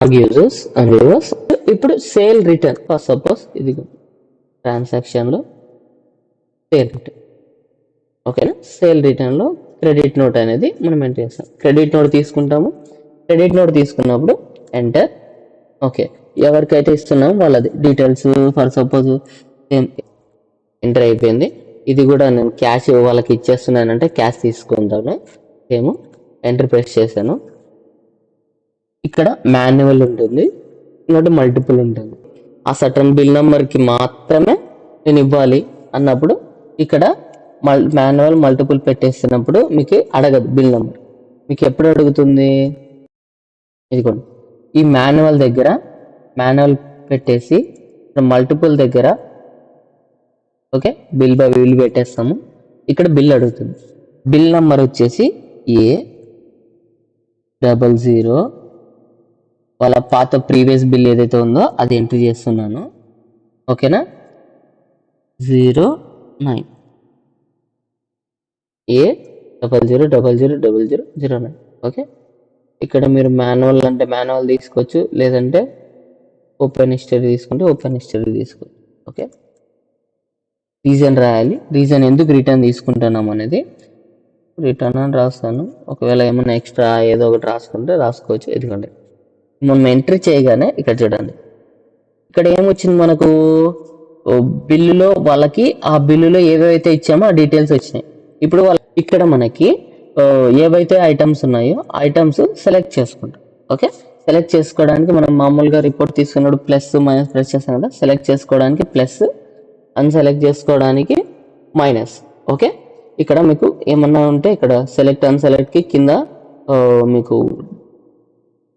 Users and viewers. ఇప్పుడు sale return for suppose ఇది ట్రాన్సాక్షన్లో సేల్ రిటర్న్. ఓకేనా, సేల్ రిటర్న్లో క్రెడిట్ నోట్ అనేది మనం ఎంటర్ చేస్తాం. క్రెడిట్ నోట్ తీసుకుంటాము. క్రెడిట్ నోట్ తీసుకున్నప్పుడు ఎంటర్. ఓకే, ఎవరికైతే ఇస్తున్నాం వాళ్ళది డీటెయిల్స్ ఫర్ సపోజ్ ఎంటర్ అయిపోయింది. ఇది కూడా నేను క్యాష్ వాళ్ళకి ఇచ్చేస్తున్నానంటే క్యాష్ తీసుకుంటాను. ఏమో ఎంటర్ ప్రెస్ చేశాను. ఇక్కడ మాన్యువల్ ఉంటుంది, ఇంకోటి మల్టిపుల్ ఉంటుంది. ఆ సర్టన్ బిల్ నెంబర్కి మాత్రమే నేను ఇవ్వాలి అన్నప్పుడు ఇక్కడ మాన్యువల్ మల్టిపుల్ పెట్టేస్తున్నప్పుడు మీకు అడగదు బిల్ నెంబర్. మీకు ఎప్పుడు అడుగుతుంది? ఇదిగోండి, ఈ మాన్యువల్ దగ్గర మాన్యువల్ పెట్టేసి మల్టిపుల్ దగ్గర ఓకే బిల్ బై బిల్ పెట్టేస్తాము. ఇక్కడ బిల్ అడుగుతుంది. బిల్ నెంబర్ వచ్చేసి A00 వాళ్ళ పాత ప్రీవియస్ బిల్ ఏదైతే ఉందో అది ఎంట్రీ చేస్తున్నాను. ఓకేనా, 09 A000009. ఓకే, ఇక్కడ మీరు మాన్యువల్ అంటే మాన్యువల్ తీసుకోవచ్చు, లేదంటే ఓపెన్ హిస్టరీ తీసుకుంటే ఓపెన్ హిస్టరీ తీసుకోవచ్చు. ఓకే, రీజన్ రాయాలి. రీజన్ ఎందుకు రిటర్న్ తీసుకుంటున్నాం అనేది రిటర్న్ అని రాస్తాను. ఒకవేళ ఏమైనా ఎక్స్ట్రా ఏదో ఒకటి రాసుకుంటే రాసుకోవచ్చు. ఎందుకంటే మనం ఎంట్రీ చేయగానే ఇక్కడ చూడండి, ఇక్కడ ఏమొచ్చింది మనకు బిల్లులో వాళ్ళకి ఆ బిల్లులో ఏవైతే ఇచ్చామో ఆ డీటెయిల్స్ వచ్చినాయి. ఇప్పుడు ఇక్కడ మనకి ఏవైతే ఐటమ్స్ ఉన్నాయో ఐటమ్స్ సెలెక్ట్ చేసుకుంటాం. ఓకే, సెలెక్ట్ చేసుకోవడానికి మనం మామూలుగా రిపోర్ట్ తీసుకున్నప్పుడు ప్లస్ మైనస్ ప్రెస్ చేస్తాం కదా. సెలెక్ట్ చేసుకోవడానికి ప్లస్, అన్సెలెక్ట్ చేసుకోవడానికి మైనస్. ఓకే, ఇక్కడ మీకు ఏమన్నా ఉంటే ఇక్కడ సెలెక్ట్ అన్సెలెక్ట్కి కింద మీకు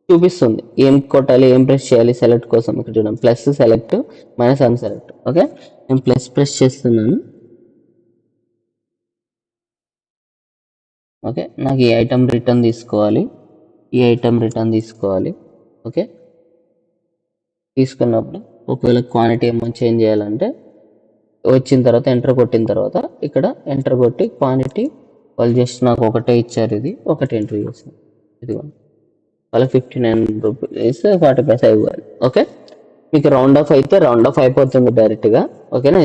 చూపిస్తుంది ఏం కొట్టాలి, ఏం ప్రెస్ చేయాలి సెలెక్ట్ కోసం. ఇక్కడ చూడండి, plus select, minus unselect. Okay, నేను ప్లస్ ప్రెస్ చేస్తున్నాను. ఓకే, నాకు ఈ ఐటమ్ రిటర్న్ తీసుకోవాలి, ఈ ఐటమ్ రిటర్న్ తీసుకోవాలి. ఓకే, తీసుకున్నప్పుడు ఒకవేళ క్వాంటిటీ ఏమైనా చేంజ్ చేయాలంటే వచ్చిన తర్వాత ఎంటర్ కొట్టిన తర్వాత ఇక్కడ ఎంటర్ కొట్టి క్వాంటిటీ వాళ్ళు జస్ట్ నాకు ఒకటే ఇచ్చారు, ఇది ఒకటి ఎంట్రీ చేసాను. ఇదిగోండి, వాళ్ళకి 59 రూపీస్ 40 పైసా ఇవ్వాలి. ఓకే, మీకు రౌండ్ ఆఫ్ అయితే రౌండ్ ఆఫ్ అయిపోతుంది డైరెక్ట్గా. ఓకేనా,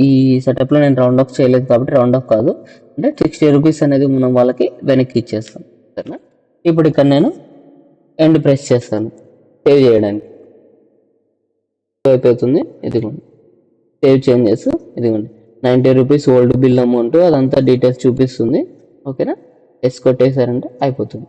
ఈ సెటప్లో నేను రౌండ్ ఆఫ్ చేయలేదు కాబట్టి రౌండ్ ఆఫ్ కాదు, అంటే 60 రూపీస్ అనేది మనం వాళ్ళకి వెనక్కి ఇచ్చేస్తాం. సరేనా, ఇప్పుడు ఇక్కడ నేను ఎండ్ ప్రెస్ చేస్తాను సేవ్ చేయడానికి. అయిపోతుంది. ఇదిగోండి, సేవ్ చేంజెస్. ఇదిగోండి, 90 రూపీస్ ఓల్డ్ బిల్ అమౌంట్ అదంతా డీటెయిల్స్ చూపిస్తుంది. ఓకేనా, ఎస్ కొట్టేశారంటే అయిపోతుంది.